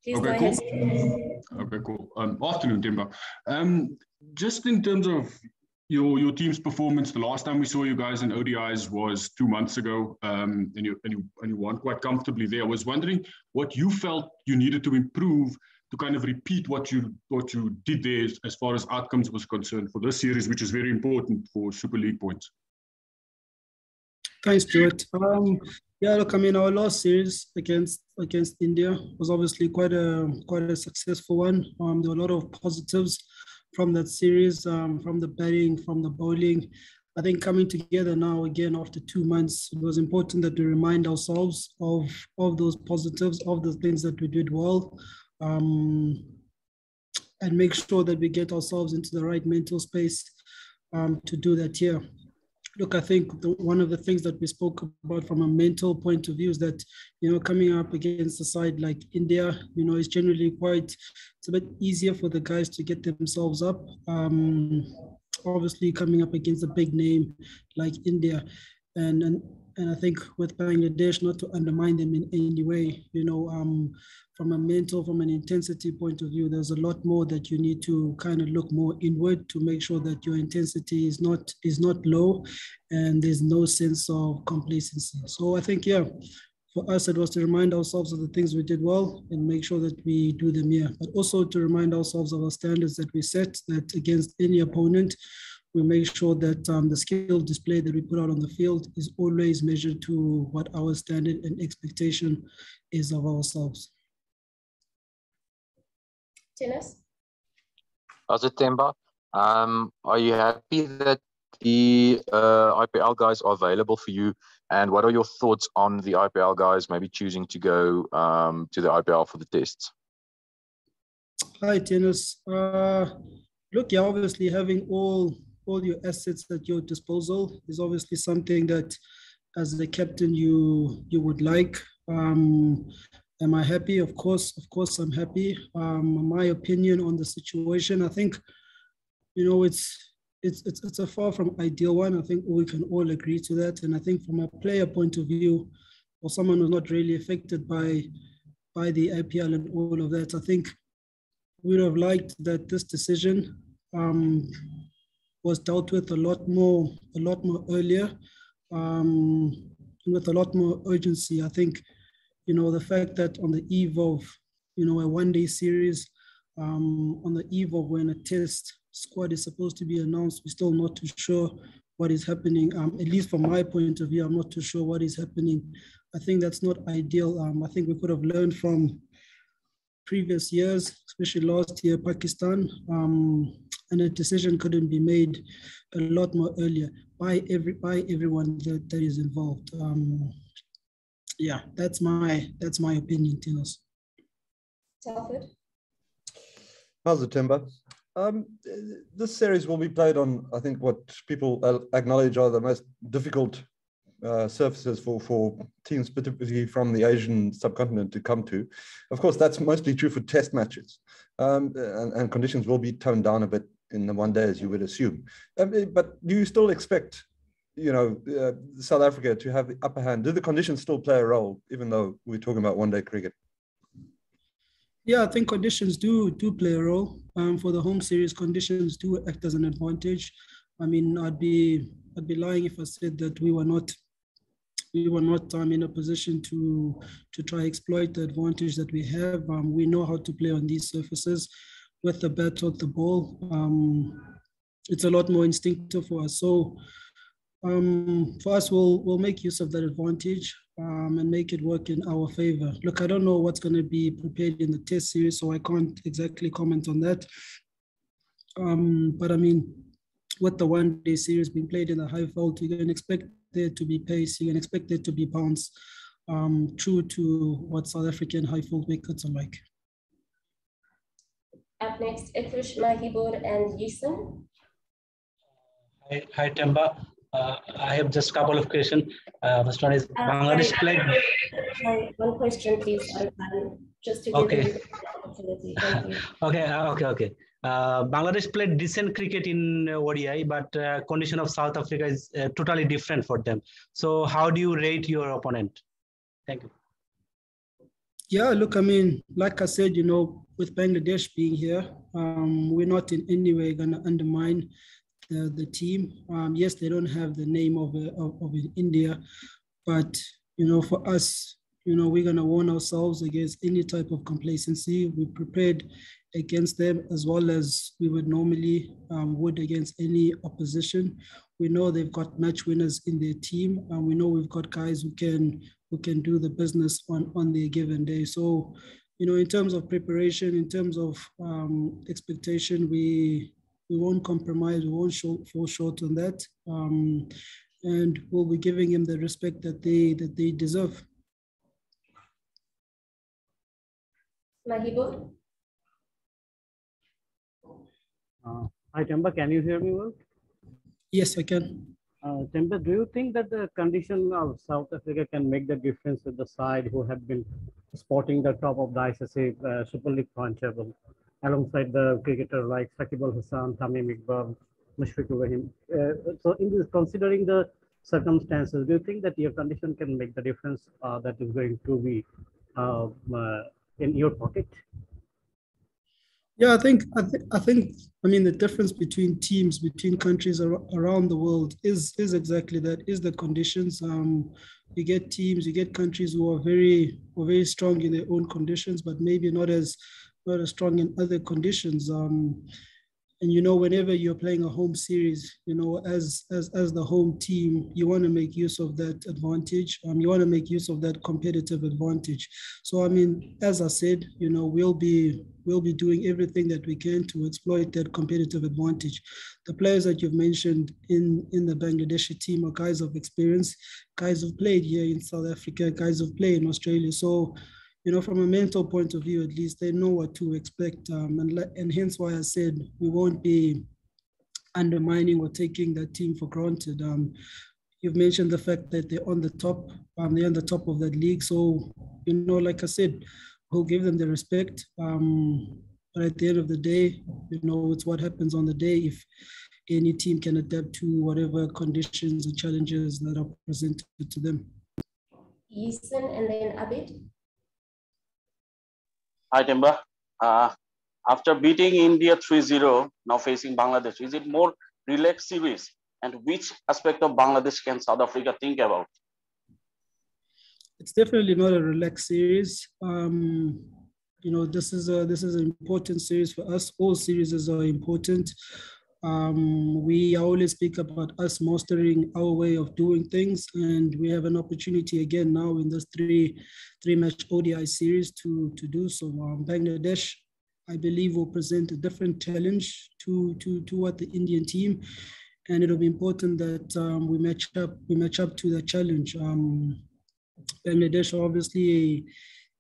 Please go ahead. Okay, cool. Afternoon, Temba. Just in terms of your team's performance, the last time we saw you guys in ODIs was 2 months ago, and you won quite comfortably there. I was wondering what you felt you needed to improve to kind of repeat what you did there as far as outcomes was concerned for this series, which is very important for Super League points. Thanks, Stuart. Yeah, look, I mean, our last series against India was obviously quite a successful one. There were a lot of positives from that series, from the batting, from the bowling. I think coming together now again after 2 months, it was important that we remind ourselves of those positives, of the things that we did well, and make sure that we get ourselves into the right mental space to do that here. Look, I think one of the things that we spoke about from a mental point of view is that, coming up against a side like India, is generally it's a bit easier for the guys to get themselves up. Obviously coming up against a big name like India. And I think with Bangladesh, not to undermine them in any way, from a mental, from an intensity point of view, there's a lot more that you need to kind of look more inward to make sure that your intensity is not low and there's no sense of complacency. So I think, yeah, for us, it was to remind ourselves of the things we did well and make sure that we do them here, but also to remind ourselves of our standards that we set, that against any opponent, we make sure that the skill display that we put out on the field is always measured to what our standard and expectation is of ourselves. Dennis? How's it, Temba? Are you happy that the IPL guys are available for you? And what are your thoughts on the IPL guys maybe choosing to go to the IPL for the tests? Hi, Dennis. Look, yeah, obviously having all your assets at your disposal is obviously something that as the captain you would like. Am I happy? Of course I'm happy. My opinion on the situation, I think, it's a far from ideal one. I think we can all agree to that. And I think from a player point of view, or someone who's not really affected by the IPL and all of that, I think we would have liked that this decision was dealt with a lot more earlier, with a lot more urgency. I think, the fact that on the eve of, a one-day series, on the eve of when a test squad is supposed to be announced, we're still not too sure what is happening. At least from my point of view, I'm not too sure what is happening. I think that's not ideal. I think we could have learned from previous years, especially last year, Pakistan, and a decision couldn't be made a lot more earlier by everyone that is involved. Yeah, that's my opinion, Tinos. Telford? How's it, Temba? This series will be played on, I think, what people acknowledge are the most difficult surfaces for teams, particularly from the Asian subcontinent, to come to. Of course, that's mostly true for test matches, and conditions will be toned down a bit in the one day, as you would assume. But do you still expect, South Africa to have the upper hand? Do the conditions still play a role, even though we're talking about one-day cricket? Yeah, I think conditions do play a role. For the home series, conditions do act as an advantage. I mean, I'd be lying if I said that we were not in a position to try exploit the advantage that we have. We know how to play on these surfaces with the bat, with the ball. It's a lot more instinctive for us. So for us, we'll make use of that advantage and make it work in our favor. Look, I don't know what's going to be prepared in the test series, so I can't exactly comment on that. But I mean, with the one-day series being played in the high vault, you can expect there to be pace, you can expect there to be bounce, true to what South African high vault wickets are like. Up next, Ikson, Mahibur and Ikson. Hi, Temba. I have just a couple of questions. First one is Bangladesh played. Sorry, one question, please. Just to give Okay. the opportunity. Thank you. Okay. Bangladesh played decent cricket in ODI, but condition of South Africa is totally different for them. So how do you rate your opponent? Thank you. Yeah, look, I mean, like I said, you know, with Bangladesh being here, we're not in any way going to undermine the team. Yes, they don't have the name of India, but, you know, for us, you know, we're going to warn ourselves against any type of complacency. We prepared against them as well as we would normally would against any opposition. We know they've got match winners in their team, and we know we've got guys who can do the business on their given day. So, you know, in terms of preparation, in terms of expectation, we won't compromise, we won't fall short on that. And we'll be giving him the respect that they deserve. Mahibur? Hi, Temba, can you hear me well? Yes, I can. Temba, do you think that the condition of South Africa can make the difference with the side who have been sporting the top of the ICC Super League point table, alongside the cricketer like Shakib Al Hasan, Tamim Iqbal, Mushfiqur Rahim? So, in this, considering the circumstances, do you think that your condition can make the difference that is going to be in your pocket? Yeah, I mean, the difference between teams, between countries around the world is exactly that, is the conditions. You get teams, you get countries who are very strong in their own conditions, but maybe not as strong in other conditions. And, you know, whenever you're playing a home series, you know, as the home team, you want to make use of that advantage. You want to make use of that competitive advantage. So, I mean, as I said, you know, we'll be doing everything that we can to exploit that competitive advantage. The players that you've mentioned in the Bangladeshi team are guys of experience, guys who've played here in South Africa, guys who've played in Australia. So, you know, from a mental point of view, at least they know what to expect. And hence why I said we won't be undermining or taking that team for granted. You've mentioned the fact that they're on the top, they're on the top of that league. So, you know, like I said, we'll give them the respect. But at the end of the day, you know, it's what happens on the day if any team can adapt to whatever conditions and challenges that are presented to them. Ikson and then Abid. Hi, Temba. After beating India 3-0, now facing Bangladesh, is it more relaxed series? And which aspect of Bangladesh can South Africa think about? It's definitely not a relaxed series. You know, this is an important series for us. All series are important. We always speak about us mastering our way of doing things, and we have an opportunity again now in this three-match ODI series to do so. Bangladesh, I believe, will present a different challenge to what the Indian team, and it'll be important that we match up to the challenge. Bangladesh are obviously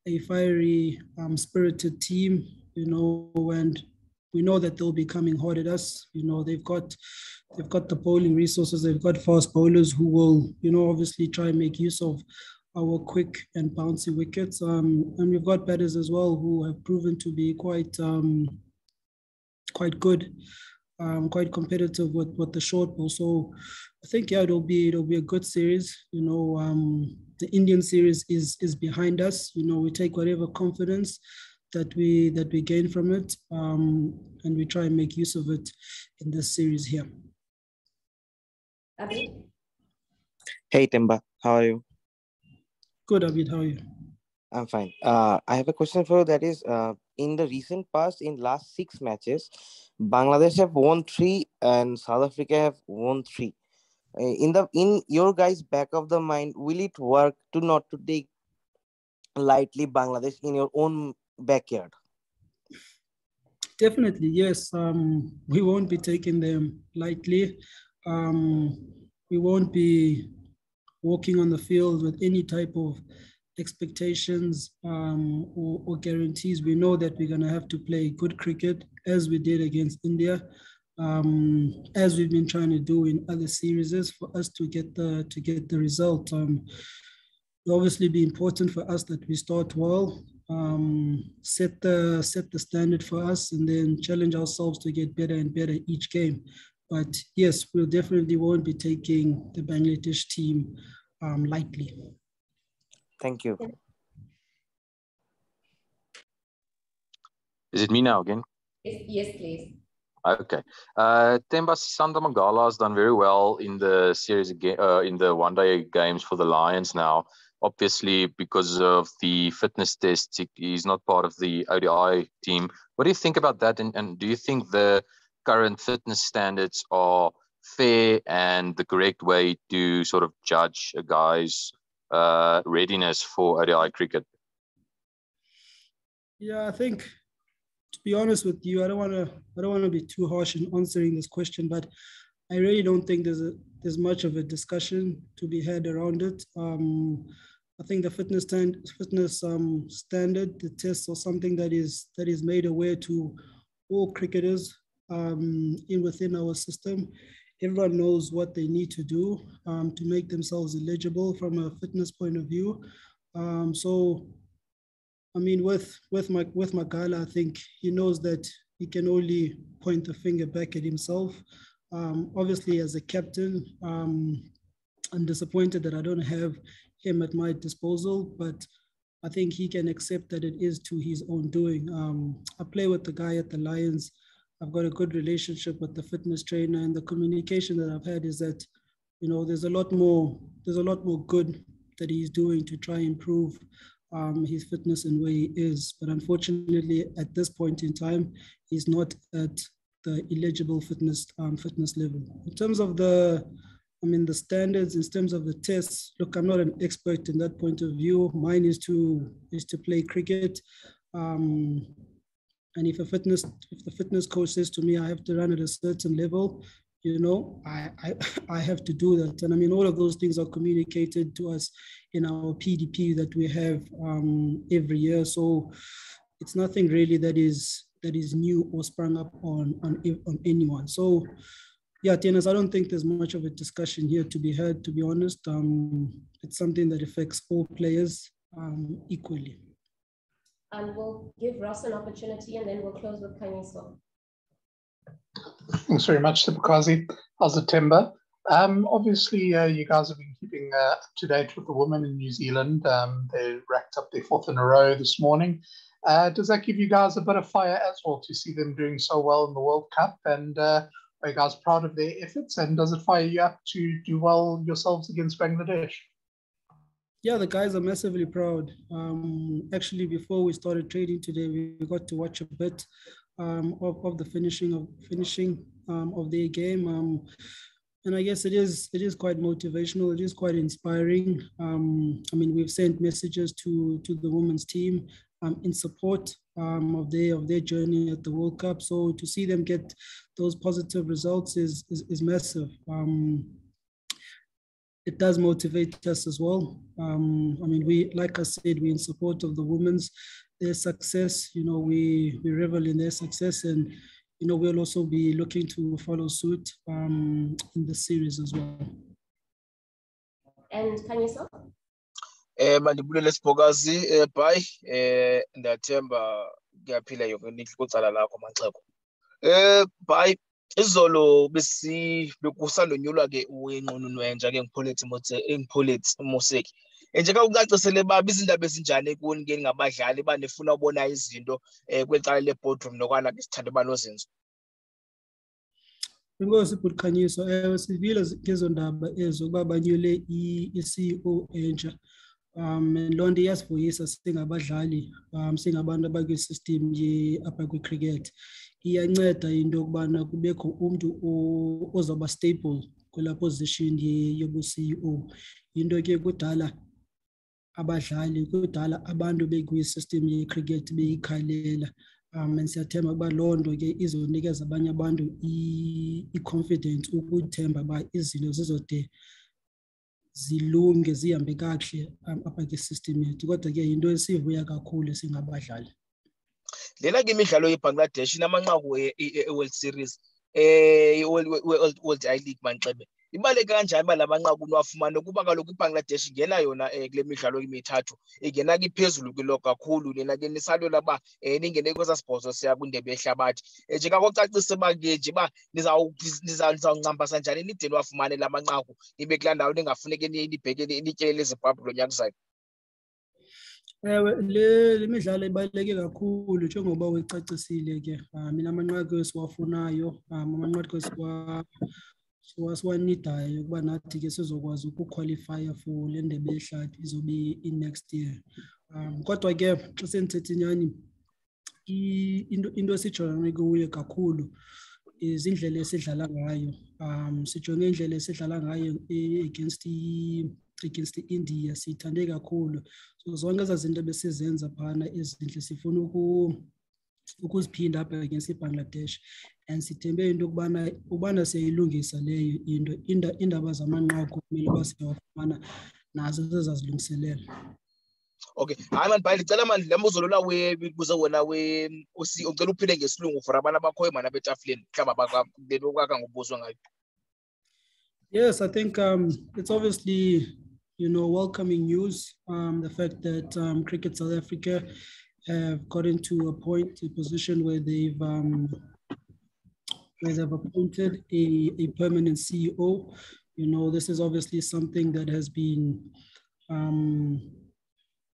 a fiery, spirited team, you know, and we know that they'll be coming hard at us. You know, they've got the bowling resources. They've got fast bowlers who will, you know, obviously try and make use of our quick and bouncy wickets. And we've got batters as well who have proven to be quite good, quite competitive with the short ball. So I think, yeah, it'll be a good series. You know, the Indian series is behind us. You know, we take whatever confidence that we gain from it, and we try and make use of it in this series here. Abid? Hey Temba, how are you? Good, Abid, how are you? I'm fine. I have a question for you, that is, in the recent past, in last 6 matches, Bangladesh have won 3 and South Africa have won 3. In your guys' back of the mind, will it work to not to take lightly Bangladesh in your own backyard? Definitely, yes. We won't be taking them lightly. We won't be walking on the field with any type of expectations or guarantees. We know that we're going to have to play good cricket as we did against India. as we've been trying to do in other series, for us to get the result. It'll obviously be important for us that we start well, set the standard for us, and then challenge ourselves to get better and better each game. But yes, we'll definitely won't be taking the Bangladesh team lightly. Thank you. Is it me now again? Yes, please. Okay. Temba Santa Magala has done very well in the series again, in the one-day games for the Lions now. Obviously, because of the fitness tests, he's not part of the ODI team. What do you think about that? And do you think the current fitness standards are fair and the correct way to sort of judge a guy's readiness for ODI cricket? Yeah, I think, to be honest with you, I don't want to be too harsh in answering this question, but I really don't think there's much of a discussion to be had around it. I think the fitness standard, the tests, or something that is made aware to all cricketers within our system. Everyone knows what they need to do to make themselves eligible from a fitness point of view. So, I mean, with Magala, I think he knows that he can only point the finger back at himself. Obviously, as a captain, I'm disappointed that I don't have him at my disposal, but I think he can accept that it is to his own doing. I play with the guy at the Lions. I've got a good relationship with the fitness trainer, and the communication that I've had is that, you know, there's a lot more good that he's doing to try and improve his fitness and where he is. But unfortunately, at this point in time, he's not at the eligible fitness level. In terms of the standards, in terms of the tests, look, I'm not an expert in that point of view. Mine is to play cricket. And if the fitness coach says to me I have to run at a certain level, you know, I have to do that. And I mean, all of those things are communicated to us in our PDP that we have every year. So it's nothing really that is new or sprung up on anyone. So yeah, Tianas, I don't think there's much of a discussion here to be had, to be honest. It's something that affects all players equally. And we'll give Ross an opportunity, and then we'll close with Kanyiso. Thanks very much, Sibukazi. How's it, Temba? Obviously, you guys have been keeping up to date with the women in New Zealand. They racked up their 4th in a row this morning. Does that give you guys a bit of fire as well to see them doing so well in the World Cup? And are you guys proud of their efforts? And does it fire you up to do well yourselves against Bangladesh? Yeah, the guys are massively proud. Actually, before we started trading today, we got to watch a bit of the finishing of their game. And I guess it is quite motivational. It is quite inspiring. I mean, we've sent messages to the women's team in support of their journey at the World Cup. So to see them get those positive results is massive. It does motivate us as well. I mean, like I said, we're in support of the their success. You know, we revel in their success, and you know, we'll also be looking to follow suit in the series as well. And Kanyiso? Mandibulele Sibokazi, bye. Ndathemba kuyaphila yonke into kucala lakho Manxeko. Bye. Izolo bekusandonyulwa ke uwenqununu entsha ke ngipholethi Moseki. Njeka ucacisele baba izindaba ezinjani kuni ke ngabadlali banefuna ubona izinto kwecala lebodroom nokwana ke sithanda banozinzo. Inkosi Bhutkhanyiso, sivile ngezo ndaba ezo kuba banyule i-CEO entsha. Loo nto iyasivuyisa singabadlali, singabantu abakwi-system apha kwi-cricket. Iyanceda into yokubana kubekho umntu ozawuba stable kwela position yobu-CEO. Into ke kudala abadlali, kudala abantu bekwi-system ye-cricket beyikhalela. And siyathemba ukuba loo nto ke izonikeza abanye abantu i-confidence ukuthemba uba izinto zizode zilunge zihambe kakuhle apha kwi-system yethu. Kodwa ke yinto esivuya kakhulu singabadlali. Lena ke imidlalo yeBangladesh inamanqaku e-World Series World I-League manxebe. Ibaleka kanjani ba lamanqaku niwafumana kuba kaloku iBangladesh ingena yona kule midlalo emithathu ingena phezulu kwilo kakhulu nina ke nisalwela ba ningene kwesa sibhozo siya kwindebe yehlabathi. Njengakocacisa ba ke nje ba nizawuncambasa njani nide niwafumane lamanqaku nibe kulaa ndawo ningafuneke nibheke nityelele eZimbabwe lo nyaka uzayo. Ewe, le midlalo ibaluleke kakhulu njengoba uyicacisile ke. Mina amanqaku esiwafunayo, amanqaku siwanidayo ukuba nathi ke sizokwazi ukuqualifya for le ndebe yehlathi izobe i-next year. Kodwa ke xa sendithetha inyani, into esijongene kuyo kakhulu izindlela esidlala ngayo. Sijonge indlela esidlala ngayo against India, siyithande kakhulu. So zonke ezaa zinto besizenza phana ezinhle sifuna ukuziphinda apha against iBangladesh, and sithembe into ukubana siyayilungisa leyo into. Iindaba zamanqaku kumele uba siyawafumana nazo zezazilungiselela. Okay, hayi man bhayi ndicela mani le mbuzo lona buze wona ucela uphinde ngesilungu for abantu abakhoyo mana betafuleni mhlawumbi benokaka ngobuzwa ngayo. Yes, I think it's obviously, welcoming news. The fact that Cricket South Africa have gotten to a position where they've appointed a permanent CEO. This is obviously something that has been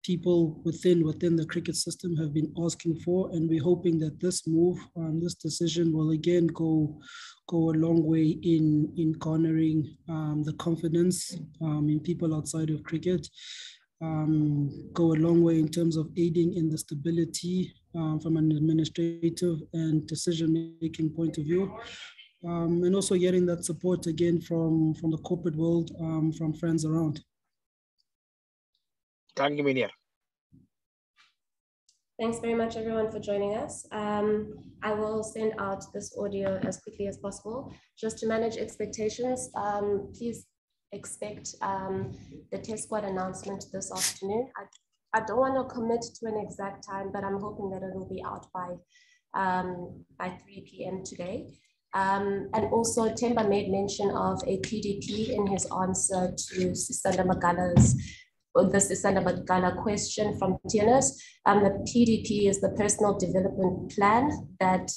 people within the cricket system have been asking for, and we're hoping that this move, this decision will again go a long way in garnering the confidence in people outside of cricket, go a long way in terms of aiding in the stability from an administrative and decision-making point of view, and also getting that support again from the corporate world, from friends around. Thank you, Minia. Thanks very much, everyone, for joining us. I will send out this audio as quickly as possible. Just to manage expectations, please expect the test squad announcement this afternoon. I don't want to commit to an exact time, but I'm hoping that it will be out by 3 p.m. today. And also, Temba made mention of a PDP in his answer to Sisanda Magala question from TNS. The PDP is the personal development plan that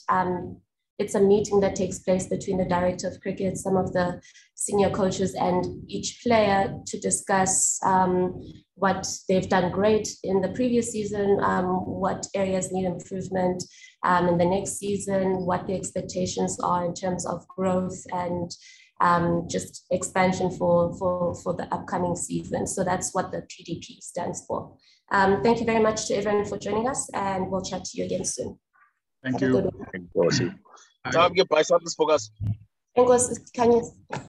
it's a meeting that takes place between the director of cricket, some of the senior coaches, and each player to discuss what they've done great in the previous season, what areas need improvement in the next season, what the expectations are in terms of growth and just expansion for the upcoming season. So that's what the PDP stands for. Thank you very much to everyone for joining us, and we'll chat to you again soon. Thank you. Thank you.